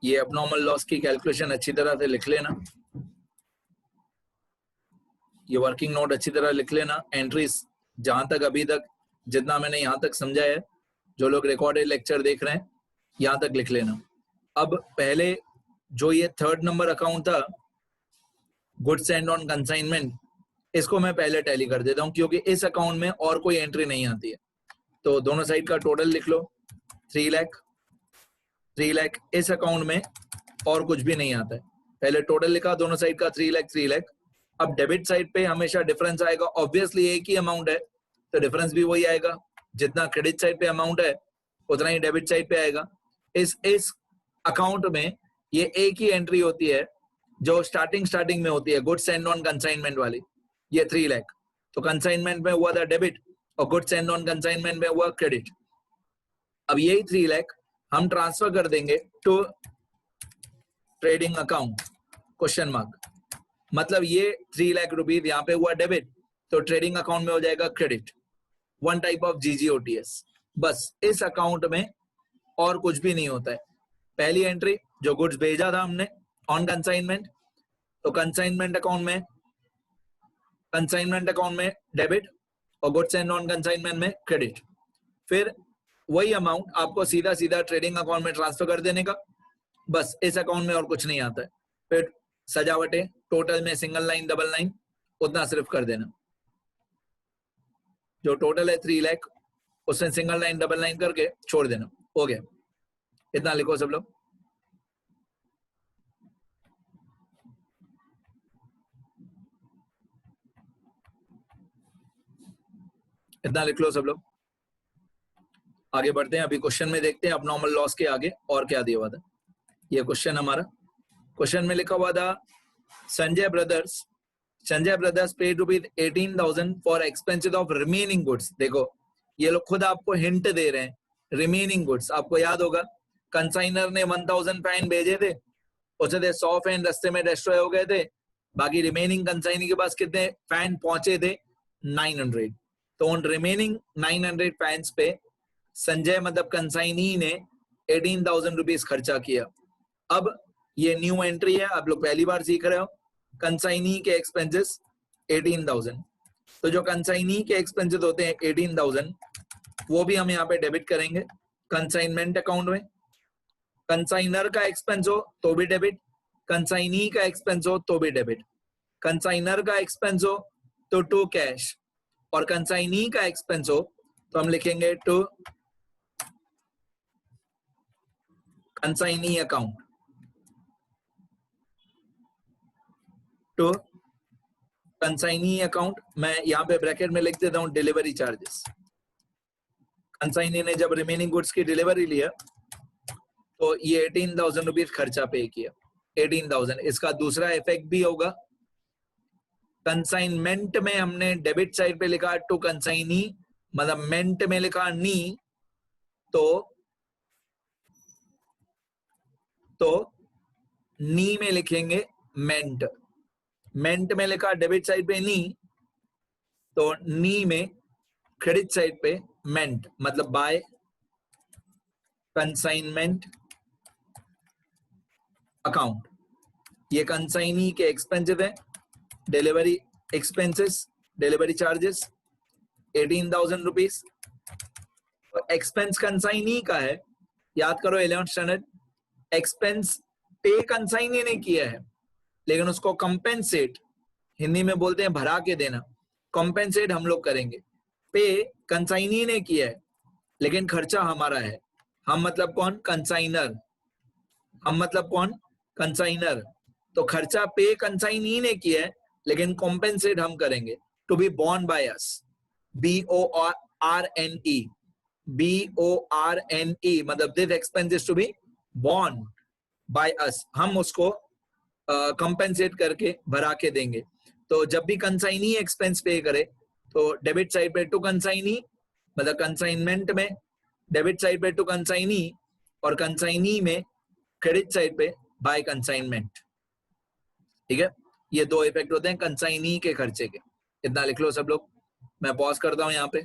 ये abnormal loss की calculation अच्छी तरह से लिख लेना, ये वर्किंग नोट अच्छी तरह लिख लेना। एंट्रीज जहां तक अभी तक जितना मैंने यहाँ तक समझाया है, जो लोग रिकॉर्डेड लेक्चर देख रहे हैं यहाँ तक लिख लेना। अब पहले जो ये 3rd नंबर अकाउंट था, गुड्स एंड ऑन कंसाइनमेंट, इसको मैं पहले टैली कर देता हूँ क्योंकि इस अकाउंट में और कोई एंट्री नहीं आती है। तो दोनों साइड का टोटल लिख लो, 3 लाख। 3 लाख इस अकाउंट में और कुछ भी नहीं आता है। पहले टोटल लिखा दोनों साइड का 3 लाख 3 लाख। अब डेबिट साइड पे हमेशा डिफरेंस आएगा, ऑब्वियसली एक ही अमाउंट है तो डिफरेंस भी वही आएगा। जितना क्रेडिट साइड पे अमाउंट है उतना ही डेबिट साइड पे आएगा। इस अकाउंट में ये एक ही एंट्री होती है जो स्टार्टिंग में होती है, गुड्स एंड ऑन कंसाइनमेंट वाली, ये 3 लाख। तो कंसाइनमेंट में हुआ था डेबिट और गुड्स एंड ऑन कंसाइनमेंट में हुआ क्रेडिट। अब यही 3 लाख हम ट्रांसफर कर देंगे to trading account, question mark. मतलब ये 3 लाख रुपीज यहाँ पे हुआ डेबिट, तो ट्रेडिंग अकाउंट में हो जाएगा credit, one type of GGOTS। बस इस अकाउंट में और कुछ भी नहीं होता है। पहली एंट्री जो गुड्स भेजा था हमने ऑन कंसाइनमेंट, तो कंसाइनमेंट अकाउंट में डेबिट और गुड्स एंड ऑन कंसाइनमेंट में क्रेडिट। फिर वही अमाउंट आपको सीधा सीधा ट्रेडिंग अकाउंट में ट्रांसफर कर देने का, बस इस अकाउंट में और कुछ नहीं आता है। फिर सजावटें टोटल में सिंगल लाइन डबल लाइन उतना सिर्फ कर देना। जो टोटल है 3 लाख उसमें सिंगल लाइन डबल लाइन करके छोड़ देना, हो गया। इतना लिखो सब लोग। इतना लिख लो सब लोग। आगे बढ़ते हैं, अभी क्वेश्चन में देखते हैं अबनॉर्मल लॉस के आगे और क्या दिया हुआ था। ये क्वेश्चन हमारा, क्वेश्चन में लिखा हुआ था Sanjay brothers paid ₹18,000 for expenses of remaining goods. देखो ये लोग खुद आपको हिंट दे रहे हैं, रिमेनिंग गुड्स। आपको याद होगा कंसाइनर ने 1000 फैन भेजे थे, उससे 100 फैन रास्ते में डिस्ट्रॉय हो गए थे, बाकी रिमेनिंग कंसाइनी के पास कितने फैन पहुंचे थे 900। तो उन रिमेनिंग 900 फैंस पे संजय मतलब कंसाइनी ने 18,000 रुपीज खर्चा किया। अब ये न्यू एंट्री है, आप लोग पहली बार सीख रहे हो। कंसाइनी के एक्सपेंसेस 18,000, तो जो कंसाइनी के एक्सपेंसेस होते हैं 18,000 वो भी हम यहाँ पे डेबिट करेंगे कंसाइनमेंट अकाउंट में। कंसाइनर का एक्सपेंस हो तो भी डेबिट, कंसाइनी का एक्सपेंस हो तो भी डेबिट। कंसाइनर का एक्सपेंस हो तो टू कैश, और कंसाइनी का एक्सपेंस हो तो हम लिखेंगे to consignee account, to consignee account. मैं यहाँ पे ब्रैकेट में लिख देता हूँ डिलीवरी चार्जेस। कंसाइनी ने जब रिमेनिंग गुड्स की डिलीवरी लिया तो ये 18,000 रुपीज खर्चा पे किया। 18,000, इसका दूसरा इफेक्ट भी होगा। कंसाइनमेंट में हमने डेबिट साइड पे लिखा टू कंसाइनी, मतलब मेंट में लिखा नी, तो नी में लिखेंगे मेंट। मेंट में लिखा डेबिट साइड पे नी, तो नी में क्रेडिट साइड पे मेंट, मतलब बाय कंसाइनमेंट अकाउंट। ये कंसाइनी के एक्सपेंसेस है, delivery expenses, delivery charges 18,000 rupees. Expense consignee का है, याद करो 11th स्टैंडर्ड। एक्सपेंस पे कंसाइनी ने किया है, लेकिन उसको कंपेंसेट, हिंदी में बोलते हैं भरा के देना, कंपेंसेट हम लोग करेंगे। पे कंसाइनी ने किया है लेकिन खर्चा हमारा है। हम मतलब कौन? कंसाइनर। हम मतलब कौन? कंसाइनर। तो खर्चा पे कंसाइनी ने किया है लेकिन कॉम्पेंसेट हम करेंगे। To be borne by us, BORNE, BORNE, मतलब this expense is to be borne by us, हम उसको कंपेंसेट करके भरा के देंगे। तो जब भी कंसाइनी एक्सपेंस पे करे तो डेबिट साइड पे टू कंसाइनी, मतलब कंसाइनमेंट में डेबिट साइड पे टू कंसाइनी, और कंसाइनी में क्रेडिट साइड पे बाय कंसाइनमेंट। ठीक है, ये दो इफेक्ट होते हैं कंसाइनी के खर्चे के। इतना लिख लो सब लोग। मैं पॉज करता हूं यहाँ पे।